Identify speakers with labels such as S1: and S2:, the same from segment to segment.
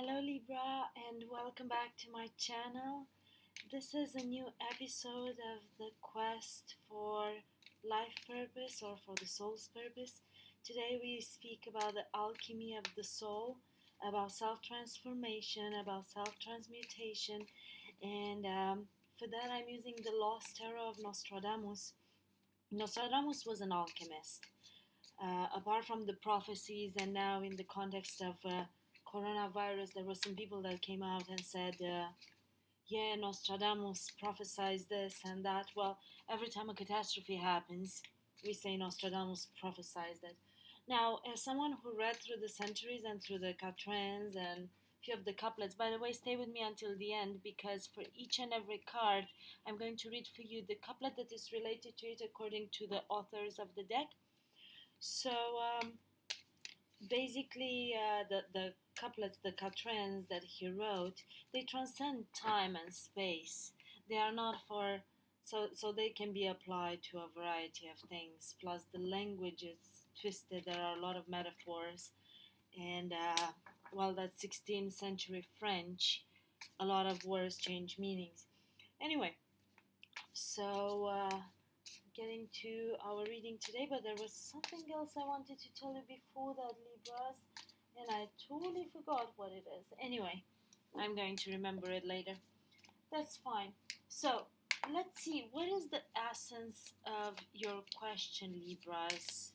S1: Hello Libra and welcome back to my channel. This is a new episode of the quest for life purpose or for the soul's purpose. Today we speak about the alchemy of the soul, about self-transformation, about self-transmutation, and for that I'm using the Lost Tarot of Nostradamus. Nostradamus was an alchemist. Apart from the prophecies, and now in the context of coronavirus, there were some people that came out and said, yeah, Nostradamus prophesied this and that. Well, every time a catastrophe happens, we say Nostradamus prophesied it. Now, as someone who read through the centuries and through the quatrains and a few of the couplets, by the way, stay with me until the end because for each and every card, I'm going to read for you the couplet that is related to it according to the authors of the deck. So basically, the couplets, the quatrains that he wrote, they transcend time and space. They are not for so they can be applied to a variety of things. Plus, the language is twisted. There are a lot of metaphors, and well, that's 16th century French. A lot of words change meanings. Anyway, so. Getting to our reading today, but there was something else I wanted to tell you before that, Libras, and I totally forgot what it is. Anyway, I'm going to remember it later. That's fine. So, let's see, what is the essence of your question, Libras?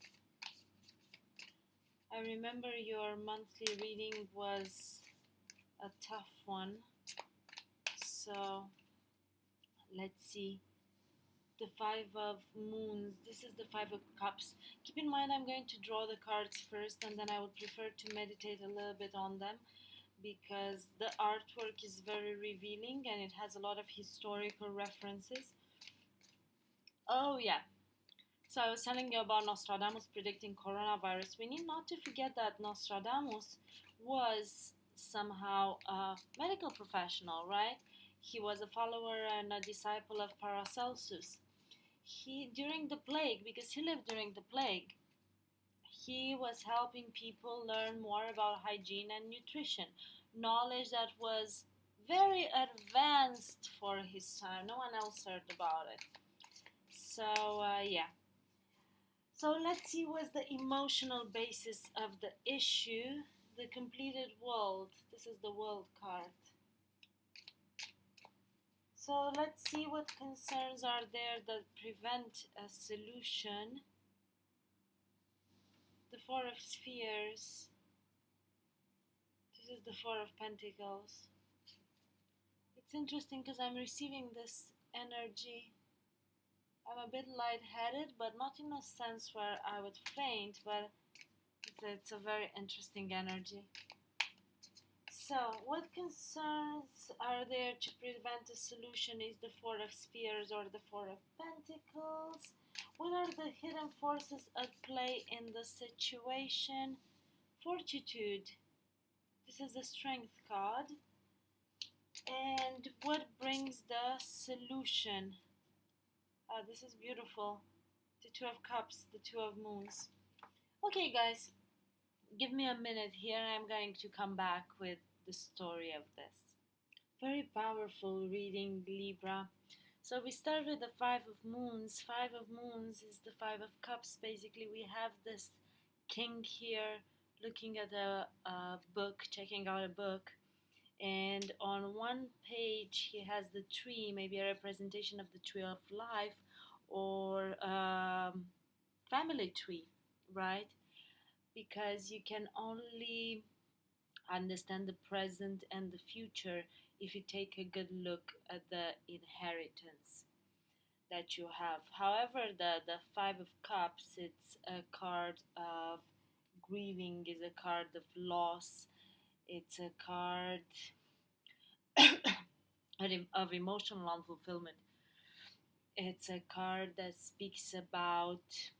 S1: I remember your monthly reading was a tough one. So, let's see. The Five of Moons. This is the Five of Cups. Keep in mind I'm going to draw the cards first and then I would prefer to meditate a little bit on them because the artwork is very revealing and it has a lot of historical references. Oh yeah. So I was telling you about Nostradamus predicting coronavirus. We need not to forget that Nostradamus was somehow a medical professional, right? He was a follower and a disciple of Paracelsus. He during the plague, because he lived during the plague, he was helping people learn more about hygiene and nutrition, knowledge that was very advanced for his time. No one else heard about it. So yeah. So let's see what's the emotional basis of the issue. The completed world. This is the world card. So let's see what concerns are there that prevent a solution. The Four of Spheres. This is the Four of Pentacles. It's interesting because I'm receiving this energy. I'm a bit lightheaded, but not in a sense where I would faint, but it's a very interesting energy. So, what concerns are there to prevent a solution is the Four of Spears or the Four of Pentacles. What are the hidden forces at play in the situation? Fortitude. This is the Strength card. And what brings the solution? This is beautiful. The Two of Cups, the Two of Moons. Okay, guys, give me a minute here. I'm going to come back with the story of this. Very powerful reading, Libra. So we start with the Five of Moons. Five of Moons is the Five of Cups. Basically, we have this king here looking at a book, checking out a book. And on one page, he has the tree, maybe a representation of the tree of life or family tree, right? Because you can only understand the present and the future if you take a good look at the inheritance that you have. However, the Five of Cups, it's a card of grieving, is a card of loss, it's a card of emotional unfulfillment. It's a card that speaks about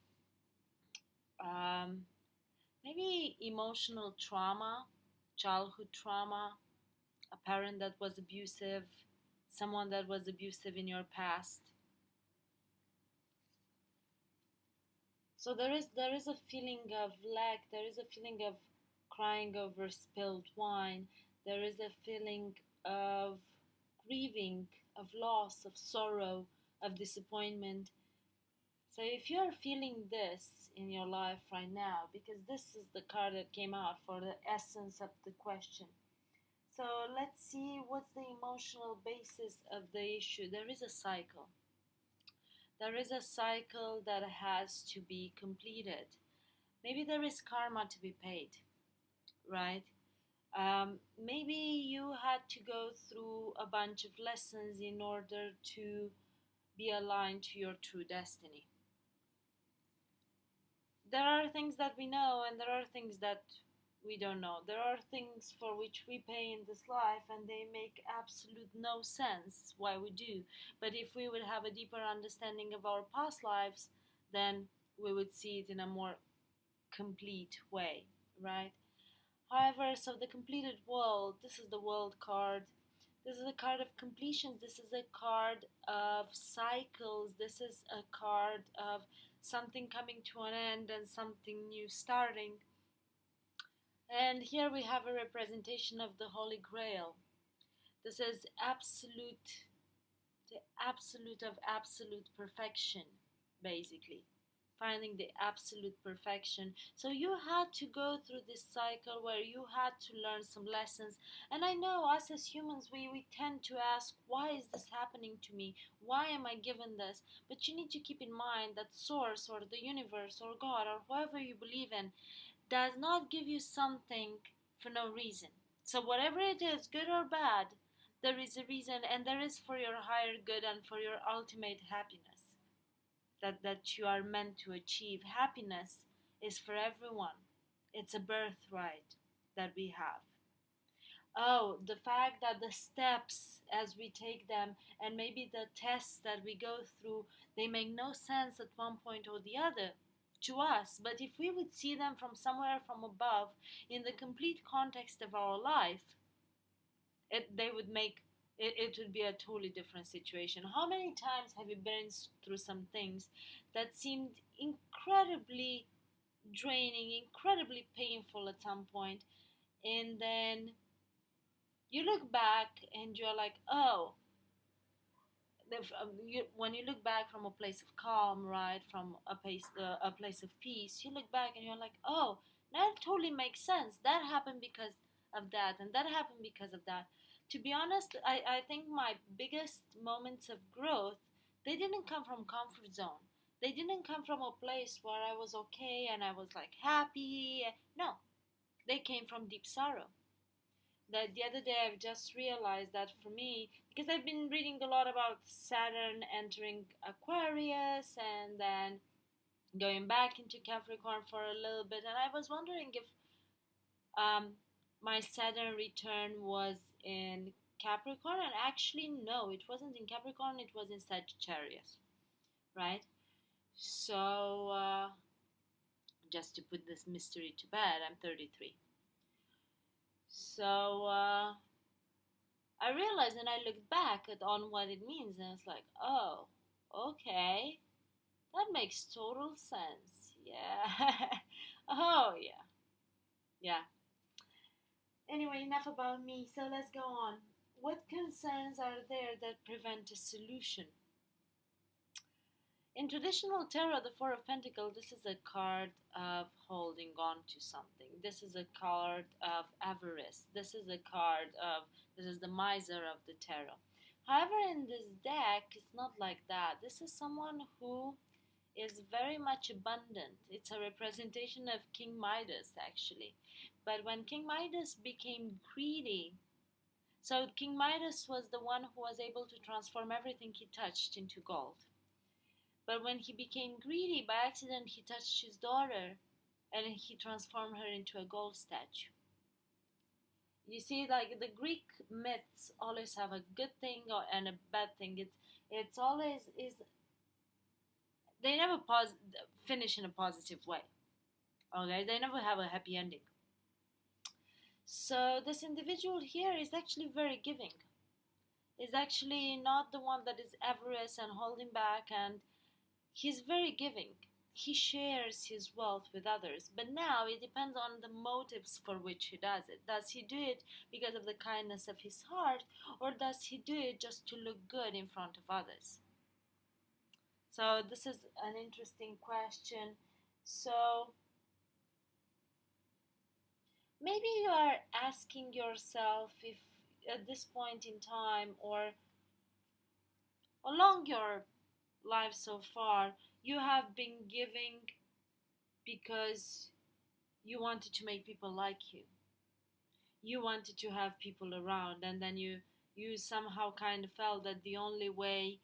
S1: maybe emotional trauma, childhood trauma, a parent that was abusive, someone that was abusive in your past. So there is a feeling of lack, there is a feeling of crying over spilled wine, There is a feeling of grieving, of loss, of sorrow, of disappointment. So if you're feeling this in your life right now, because this is the card that came out for the essence of the question. So let's see what's the emotional basis of the issue. There is a cycle. There is a cycle that has to be completed. Maybe there is karma to be paid, right? Maybe you had to go through a bunch of lessons in order to be aligned to your true destiny. There are things that we know, and there are things that we don't know. There are things for which we pay in this life, and they make absolute no sense why we do. But if we would have a deeper understanding of our past lives, then we would see it in a more complete way, right? However, so the completed world, this is the world card. This is a card of completions. This is a card of cycles. This is a card of something coming to an end and something new starting. And here we have a representation of the Holy Grail. This is absolute, the absolute of absolute perfection, basically. Finding the absolute perfection. So you had to go through this cycle where you had to learn some lessons. And I know us as humans, we tend to ask, why is this happening to me? Why am I given this? But you need to keep in mind that Source or the universe or God or whoever you believe in does not give you something for no reason. So whatever it is, good or bad, there is a reason, and there is for your higher good and for your ultimate happiness that you are meant to achieve. Happiness is for everyone. It's a birthright that we have. Oh, the fact that the steps as we take them and maybe the tests that we go through, they make no sense at one point or the other to us. But if we would see them from somewhere from above in the complete context of our life, they would make it would be a totally different situation. How many times have you been through some things that seemed incredibly draining, incredibly painful at some point, and then you look back and you're like, oh, when you look back from a place of calm, right, from a place of peace, you look back and you're like, oh, that totally makes sense. That happened because of that, and that happened because of that. To be honest, I think my biggest moments of growth, they didn't come from comfort zone. They didn't come from a place where I was okay and I was like happy. No, they came from deep sorrow. That the other day I've just realized that for me, because I've been reading a lot about Saturn entering Aquarius and then going back into Capricorn for a little bit, and I was wondering if um, my Saturn return was in Capricorn, and actually no, it wasn't in Capricorn, it was in Sagittarius, right? So just to put this mystery to bed, I'm 33. So I realized, and I looked back on what it means, and I was like, oh, okay, that makes total sense. Yeah. Oh, yeah. Yeah. Anyway, enough about me, so let's go on. What concerns are there that prevent a solution? In traditional tarot, the Four of Pentacles, this is a card of holding on to something. This is a card of avarice. This is the miser of the tarot. However, in this deck, it's not like that. This is someone who is very much abundant. It's a representation of King Midas, actually. But when King Midas became greedy, so King Midas was the one who was able to transform everything he touched into gold. But when he became greedy, by accident he touched his daughter and he transformed her into a gold statue. You see, like the Greek myths always have a good thing and a bad thing. It's always is. They never finish in a positive way. Okay, they never have a happy ending. So this individual here is actually very giving. Is actually not the one that is avarice and holding back, and he's very giving. he shares his wealth with others. But now it depends on the motives for which he does it. Does he do it because of the kindness of his heart, or does he do it just to look good in front of others? So this is an interesting question. So maybe you are asking yourself if at this point in time, or along your life so far, you have been giving because you wanted to make people like you. You wanted to have people around, and then you somehow kind of felt that the only way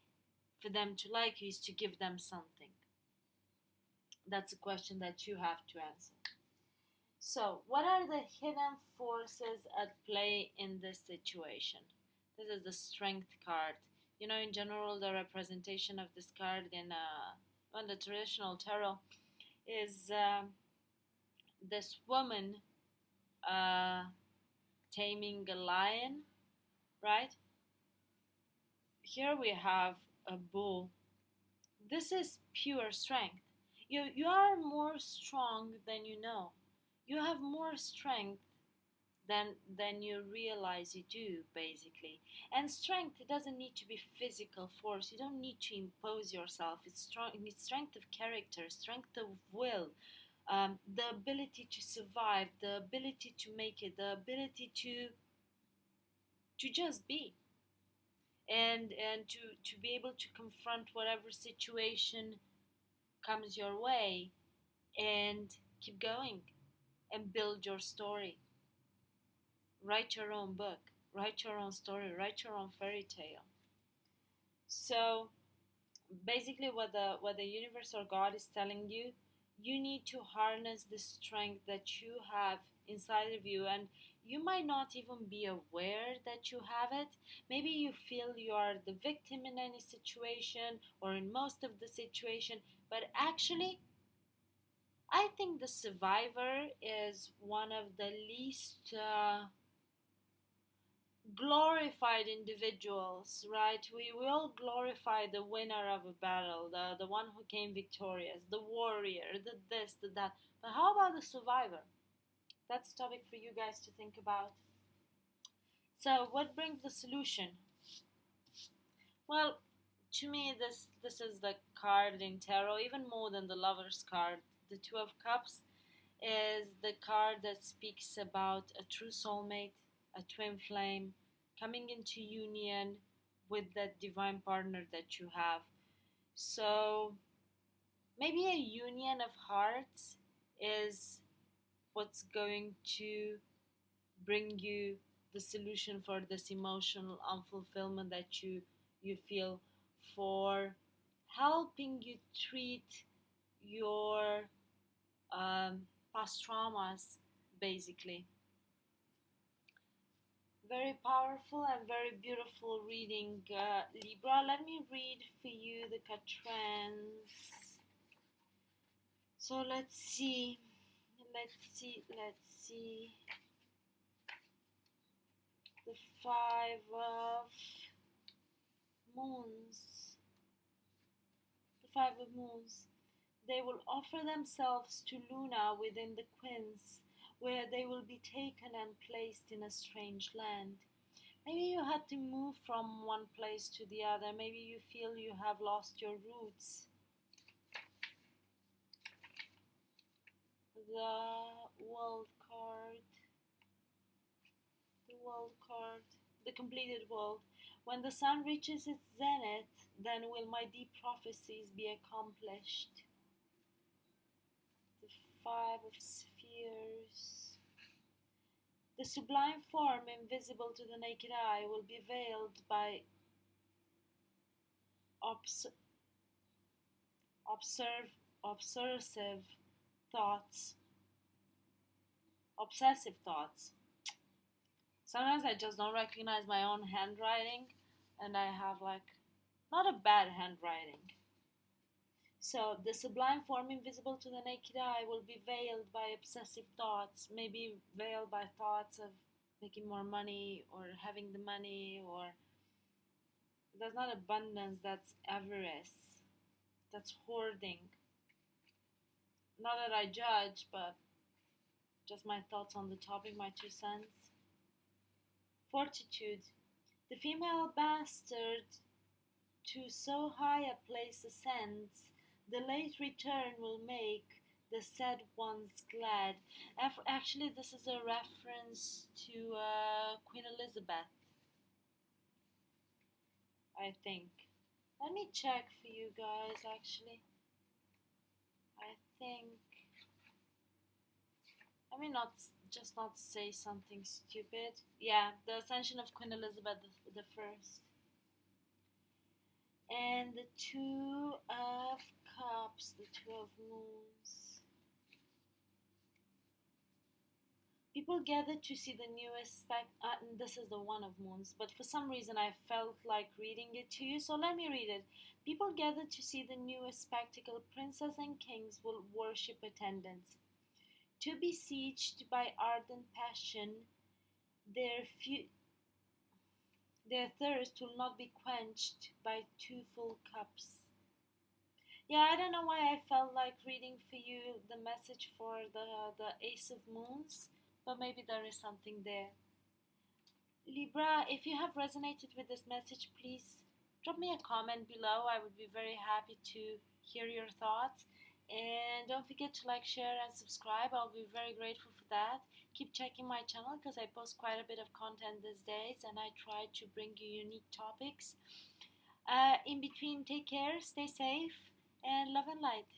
S1: for them to like you is to give them something. That's a question that you have to answer. So, what are the hidden forces at play in this situation? This is the Strength card. You know, in general, the representation of this card in the traditional tarot is this woman uh, taming a lion, right? Here we have a bull. This is pure strength. You are more strong than you know. You have more strength than you realize you do, basically. And strength, it doesn't need to be physical force. You don't need to impose yourself. It's strength of character, strength of will, the ability to survive, the ability to make it, the ability to just be, and to be able to confront whatever situation comes your way and keep going and build your story. Write your own book, write your own story, write your own fairy tale. So basically what the universe or God is telling you, you need to harness the strength that you have inside of you, and you might not even be aware that you have it. Maybe you feel you are the victim in any situation or in most of the situation, but actually I think the survivor is one of the least glorified individuals, right? We all glorify the winner of a battle, the one who came victorious, the warrior, the this, the that. But how about the survivor? That's a topic for you guys to think about. So, what brings the solution? Well, to me, this is the card in tarot, even more than the Lover's card. The Two of Cups is the card that speaks about a true soulmate, a twin flame, coming into union with that divine partner that you have. So maybe a union of hearts is what's going to bring you the solution for this emotional unfulfillment that you feel, for helping you treat your past traumas, basically. Very powerful and very beautiful reading, Libra. Let me read for you the Catrans. So let's see. Let's see. The Five of Moons. The Five of Moons. They will offer themselves to Luna within the Quinns, where they will be taken and placed in a strange land. Maybe you had to move from one place to the other. Maybe you feel you have lost your roots. The World card. The World card. The completed world. When the sun reaches its zenith, then will my deep prophecies be accomplished. The Five of Spheres. The sublime form, invisible to the naked eye, will be veiled by obsessive thoughts. Obsessive thoughts. Sometimes I just don't recognize my own handwriting, and I have not a bad handwriting. So the sublime form, invisible to the naked eye, will be veiled by obsessive thoughts, maybe veiled by thoughts of making more money or having the money, or that's not abundance, that's avarice, that's hoarding. Not that I judge, but just my thoughts on the topic, my 2 cents. Fortitude. The female bastard to so high a place ascends, the late return will make the sad ones glad. Actually, this is a reference to Queen Elizabeth, I think. Let me check for you guys, actually. I think. Let me not say something stupid. Yeah, the ascension of Queen Elizabeth the First. And the Two of Cups, the Two of Moons. People gather to see the newest this is the One of Moons, but for some reason I felt like reading it to you, so let me read it. People gather to see the newest spectacle. Princes and kings will worship attendance. To besieged by ardent passion, their their thirst will not be quenched by 2 full cups. Yeah, I don't know why I felt like reading for you the message for the Ace of Moons, but maybe there is something there. Libra, if you have resonated with this message, please drop me a comment below. I would be very happy to hear your thoughts. And don't forget to like, share, and subscribe. I'll be very grateful for that. Keep checking my channel because I post quite a bit of content these days and I try to bring you unique topics. In between, take care, stay safe, and love and light.